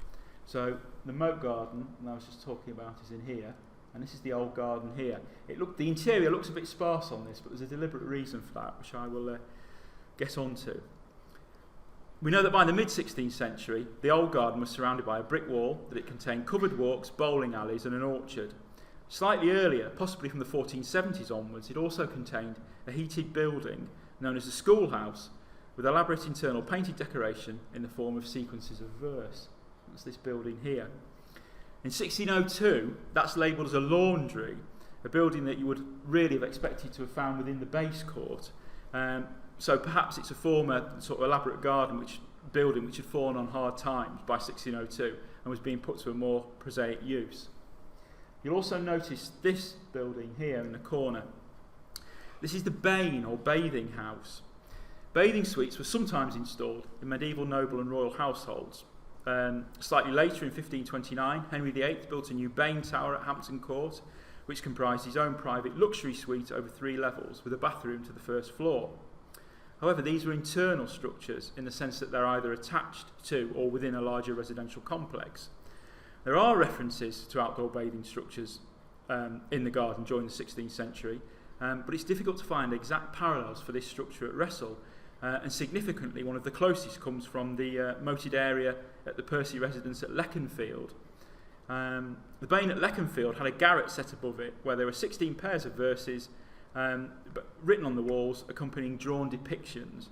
So the Moat Garden, that I was just talking about, is in here, and this is the Old Garden here. The interior looks a bit sparse on this, but there's a deliberate reason for that, which I will get on to. We know that by the mid-16th century, the Old Garden was surrounded by a brick wall, that it contained covered walks, bowling alleys and an orchard. Slightly earlier, possibly from the 1470s onwards, it also contained a heated building known as the schoolhouse, with elaborate internal painted decoration in the form of sequences of verse. That's this building here. In 1602, that's labelled as a laundry, a building that you would really have expected to have found within the base court. So perhaps it's a former sort of elaborate building which had fallen on hard times by 1602 and was being put to a more prosaic use. You'll also notice this building here in the corner. This is the Bain or bathing house. Bathing suites were sometimes installed in medieval noble and royal households. Slightly later, in 1529, Henry VIII built a new Bain Tower at Hampton Court, which comprised his own private luxury suite over 3 levels with a bathroom to the first floor. However, these were internal structures in the sense that they're either attached to or within a larger residential complex. There are references to outdoor bathing structures in the garden during the 16th century, but it's difficult to find exact parallels for this structure at Wressle, and significantly one of the closest comes from the moated area at the Percy residence at Leconfield. The Bain at Leconfield had a garret set above it where there were 16 pairs of verses written on the walls accompanying drawn depictions.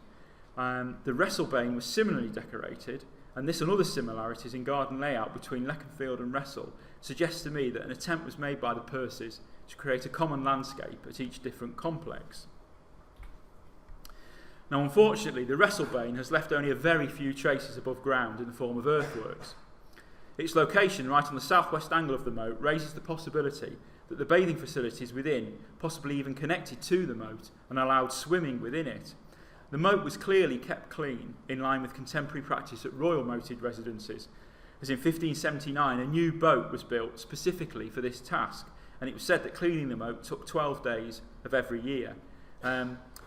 The Wressle Bain was similarly decorated, and this and other similarities in garden layout between Leconfield and Wressle suggests to me that an attempt was made by the Percys to create a common landscape at each different complex. Now, unfortunately, the Wressle Bain has left only a very few traces above ground in the form of earthworks. Its location, right on the southwest angle of the moat, raises the possibility that the bathing facilities within, possibly even connected to the moat, and allowed swimming within it. The moat was clearly kept clean, in line with contemporary practice at royal moated residences, as in 1579 a new boat was built specifically for this task, and it was said that cleaning the moat took 12 days of every year.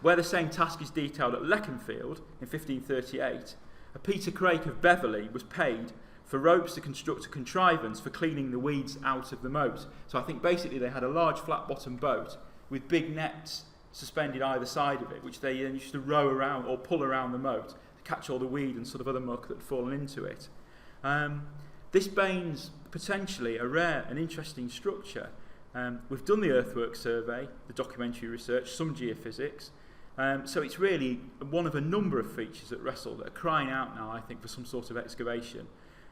Where the same task is detailed at Leconfield in 1538, a Peter Craik of Beverley was paid for ropes to construct a contrivance for cleaning the weeds out of the moat. So I think basically they had a large flat-bottomed boat with big nets suspended either side of it, which they then used to row around or pull around the moat to catch all the weed and sort of other muck that had fallen into it. This Bain's potentially a rare and interesting structure. We've done the earthwork survey, the documentary research, some geophysics, so it's really one of a number of features at Wressle that are crying out now, I think, for some sort of excavation.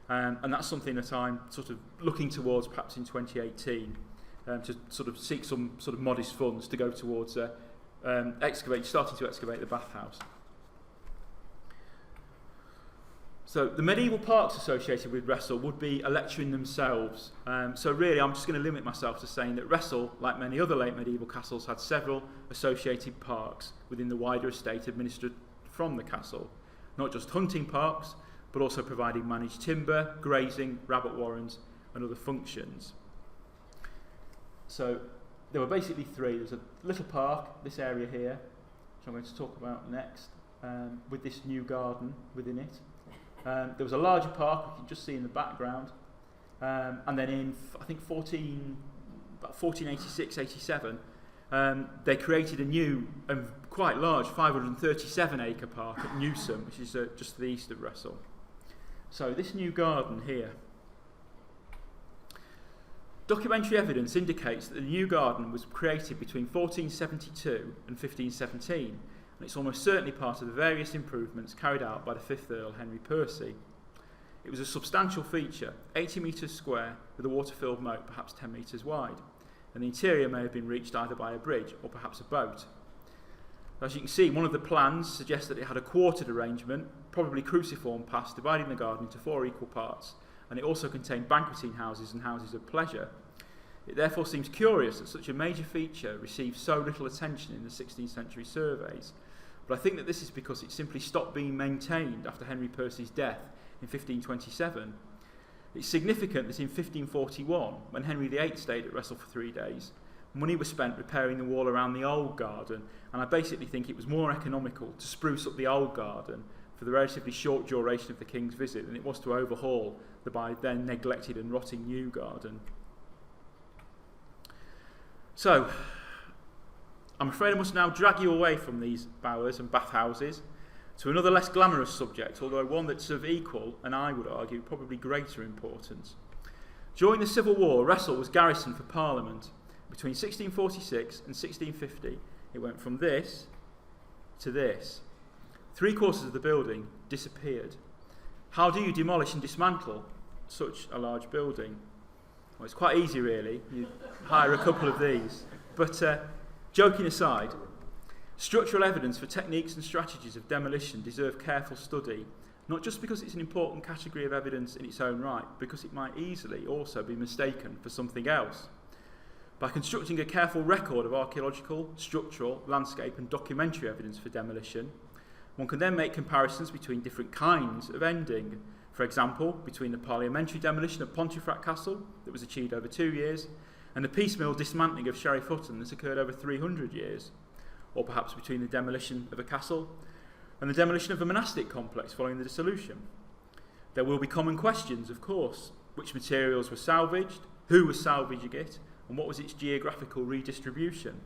And that's something that I'm sort of looking towards perhaps in 2018 to sort of seek some sort of modest funds to go towards starting to excavate the bathhouse. So the medieval parks associated with Wressle would be a lecture in themselves. So really I'm just going to limit myself to saying that Wressle, like many other late medieval castles, had several associated parks within the wider estate administered from the castle. Not just hunting parks, but also providing managed timber, grazing, rabbit warrens and other functions. So there were basically three. There's a little park, this area here, which I'm going to talk about next, with this new garden within it. There was a larger park, you can just see in the background, and then in, I think, 1486-87, they created a new and quite large 537-acre park at Newsome, which is just to the east of Wressle. So this new garden here. Documentary evidence indicates that the new garden was created between 1472 and 1517, and it's almost certainly part of the various improvements carried out by the 5th Earl Henry Percy. It was a substantial feature, 80 metres square, with a water-filled moat perhaps 10 metres wide, and the interior may have been reached either by a bridge or perhaps a boat. As you can see, one of the plans suggests that it had a quartered arrangement, probably cruciform paths dividing the garden into 4 equal parts, and it also contained banqueting houses and houses of pleasure. It therefore seems curious that such a major feature received so little attention in the 16th century surveys, but I think that this is because it simply stopped being maintained after Henry Percy's death in 1527. It's significant that in 1541, when Henry VIII stayed at Wressle for 3 days, money was spent repairing the wall around the old garden, and I basically think it was more economical to spruce up the old garden for the relatively short duration of the King's visit than it was to overhaul the by then neglected and rotting new garden. So, I'm afraid I must now drag you away from these bowers and bathhouses to another less glamorous subject, although one that's of equal, and I would argue, probably greater importance. During the Civil War, Wressle was garrisoned for Parliament. Between 1646 and 1650, it went from this to this. 3/4 of the building disappeared. How do you demolish and dismantle such a large building? Well, it's quite easy, really. You hire a couple of these. But joking aside, structural evidence for techniques and strategies of demolition deserve careful study, not just because it's an important category of evidence in its own right, because it might easily also be mistaken for something else. By constructing a careful record of archaeological, structural, landscape and documentary evidence for demolition, one can then make comparisons between different kinds of ending. For example, between the parliamentary demolition of Pontefract Castle, that was achieved over 2 years, and the piecemeal dismantling of Sheriff Hutton that occurred over 300 years. Or perhaps between the demolition of a castle and the demolition of a monastic complex following the dissolution. There will be common questions, of course. Which materials were salvaged, who was salvaging it, and what was its geographical redistribution.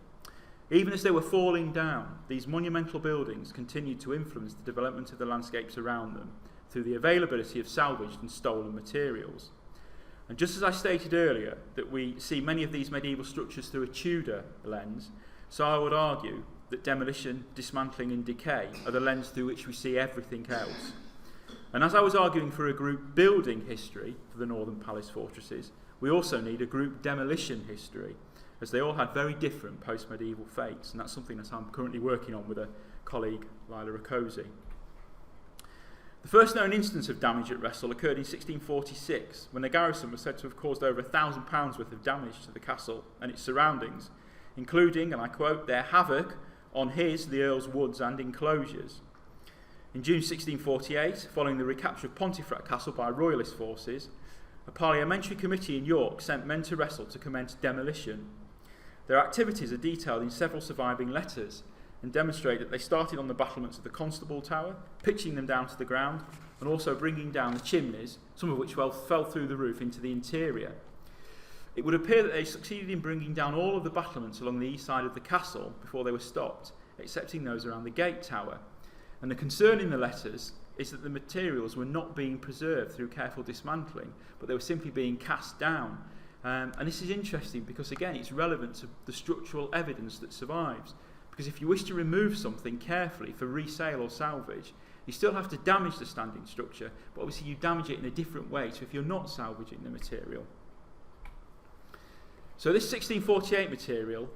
Even as they were falling down, these monumental buildings continued to influence the development of the landscapes around them through the availability of salvaged and stolen materials. And just as I stated earlier that we see many of these medieval structures through a Tudor lens, so I would argue that demolition, dismantling and decay are the lens through which we see everything else. And as I was arguing for a group building history for the Northern Palace fortresses, we also need a group demolition history, as they all had very different post-medieval fates, and that's something that I'm currently working on with a colleague, Lila Rakosi. The first known instance of damage at Wressle occurred in 1646, when the garrison was said to have caused over £1,000 worth of damage to the castle and its surroundings, including, and I quote, their havoc on the Earl's woods and enclosures. In June 1648, following the recapture of Pontefract Castle by Royalist forces, a parliamentary committee in York sent men to Wressle to commence demolition. Their activities are detailed in several surviving letters and demonstrate that they started on the battlements of the Constable Tower, pitching them down to the ground, and also bringing down the chimneys, some of which fell through the roof into the interior. It would appear that they succeeded in bringing down all of the battlements along the east side of the castle before they were stopped, excepting those around the gate tower. And the concern in the letters is that the materials were not being preserved through careful dismantling, but they were simply being cast down. And this is interesting because, again, it's relevant to the structural evidence that survives. Because if you wish to remove something carefully for resale or salvage, you still have to damage the standing structure, but obviously you damage it in a different way to if you're not salvaging the material. So this 1648 material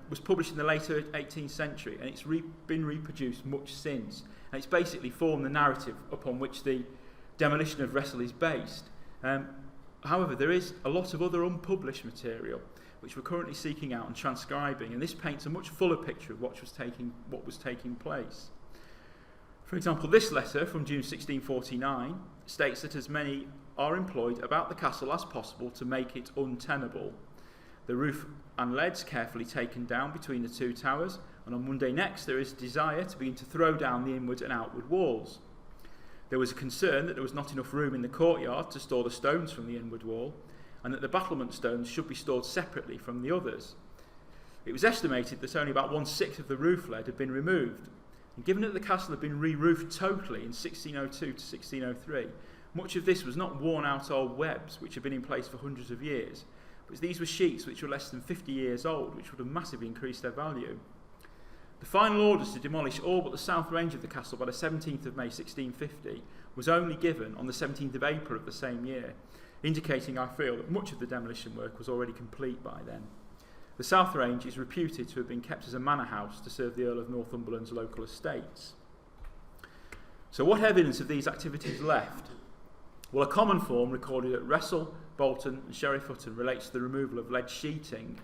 was published in the later 18th century, and it's been reproduced much since. And it's basically formed the narrative upon which the demolition of Wressle is based. However, there is a lot of other unpublished material which we're currently seeking out and transcribing, and this paints a much fuller picture of what was taking place. For example, this letter from June 1649 states that as many are employed about the castle as possible to make it untenable. The roof and leads carefully taken down between the two towers, and on Monday next there is desire to begin to throw down the inward and outward walls. There was a concern that there was not enough room in the courtyard to store the stones from the inward wall, and that the battlement stones should be stored separately from the others. It was estimated that only about 1/6 of the roof lead had been removed, and given that the castle had been re-roofed totally in 1602 to 1603, much of this was not worn out old webs which had been in place for hundreds of years, but these were sheets which were less than 50 years old, which would have massively increased their value. The final orders to demolish all but the south range of the castle by the 17th of May 1650 was only given on the 17th of April of the same year, indicating, I feel, that much of the demolition work was already complete by then. The south range is reputed to have been kept as a manor house to serve the Earl of Northumberland's local estates. So what evidence of these activities left? Well, a common form recorded at Wressle, Bolton and Sheriff Hutton relates to the removal of lead sheeting.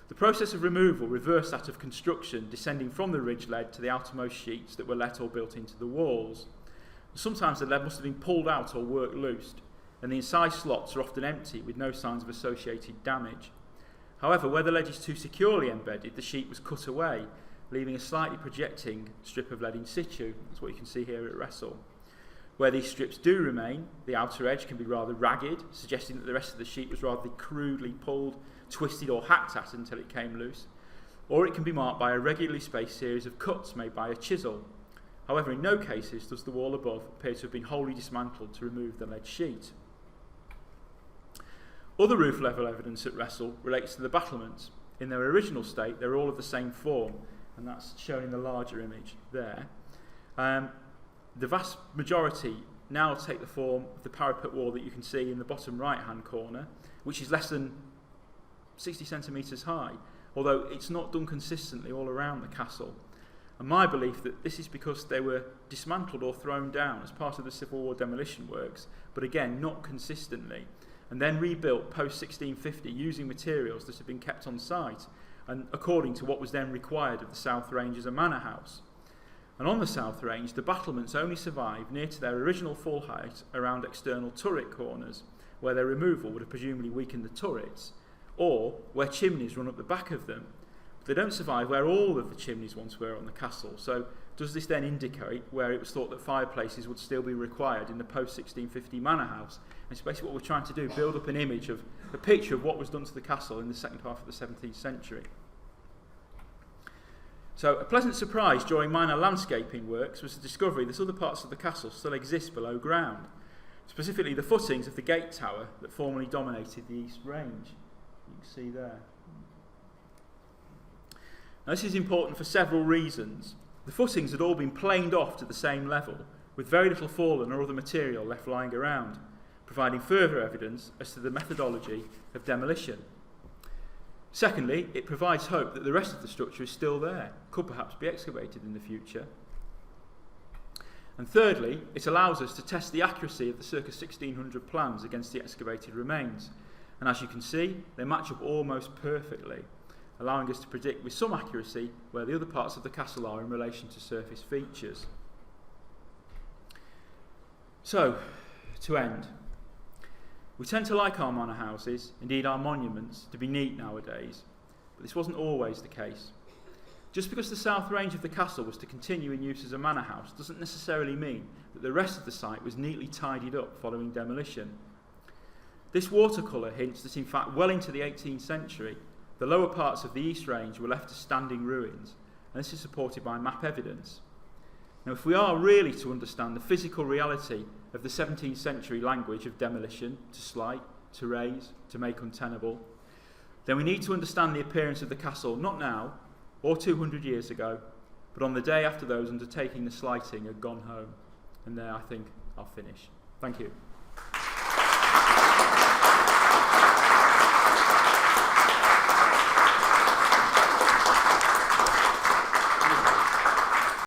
The process of removal reversed that of construction, descending from the ridge lead to the outermost sheets that were let or built into the walls. Sometimes the lead must have been pulled out or worked loose, and the incised slots are often empty with no signs of associated damage. However, where the lead is too securely embedded, the sheet was cut away, leaving a slightly projecting strip of lead in situ. That's what you can see here at Wressle. Where these strips do remain, the outer edge can be rather ragged, suggesting that the rest of the sheet was rather crudely pulled, twisted or hacked at until it came loose, or it can be marked by a regularly spaced series of cuts made by a chisel. However, in no cases does the wall above appear to have been wholly dismantled to remove the lead sheet. Other roof level evidence at Wressle relates to the battlements. In their original state, they're all of the same form, and that's shown in the larger image there. The vast majority now take the form of the parapet wall that you can see in the bottom right-hand corner, which is less than 60 centimetres high, although it's not done consistently all around the castle. And my belief that this is because they were dismantled or thrown down as part of the Civil War demolition works, but again, not consistently, and then rebuilt post-1650 using materials that had been kept on site and according to what was then required of the South Range as a manor house. And on the South Range, the battlements only survive near to their original full height around external turret corners, where their removal would have presumably weakened the turrets, or where chimneys run up the back of them. But they don't survive where all of the chimneys once were on the castle, so does this then indicate where it was thought that fireplaces would still be required in the post-1650 manor house? And it's basically what we're trying to do, build up an image of a picture of what was done to the castle in the second half of the 17th century. So a pleasant surprise during minor landscaping works was the discovery that other parts of the castle still exist below ground, specifically the footings of the gate tower that formerly dominated the east range. You can see there. Now, this is important for several reasons. The footings had all been planed off to the same level, with very little fallen or other material left lying around, providing further evidence as to the methodology of demolition. Secondly, it provides hope that the rest of the structure is still there, could perhaps be excavated in the future. And thirdly, it allows us to test the accuracy of the circa 1600 plans against the excavated remains. And as you can see, they match up almost perfectly, allowing us to predict with some accuracy where the other parts of the castle are in relation to surface features. So, to end, we tend to like our manor houses, indeed our monuments, to be neat nowadays, but this wasn't always the case. Just because the south range of the castle was to continue in use as a manor house doesn't necessarily mean that the rest of the site was neatly tidied up following demolition. This watercolour hints that in fact well into the 18th century the lower parts of the east range were left as standing ruins, and this is supported by map evidence. Now, if we are really to understand the physical reality of the 17th century language of demolition, to slight, to raze, to make untenable, then we need to understand the appearance of the castle not now, or 200 years ago, but on the day after those undertaking the slighting had gone home. And there I think I'll finish. Thank you.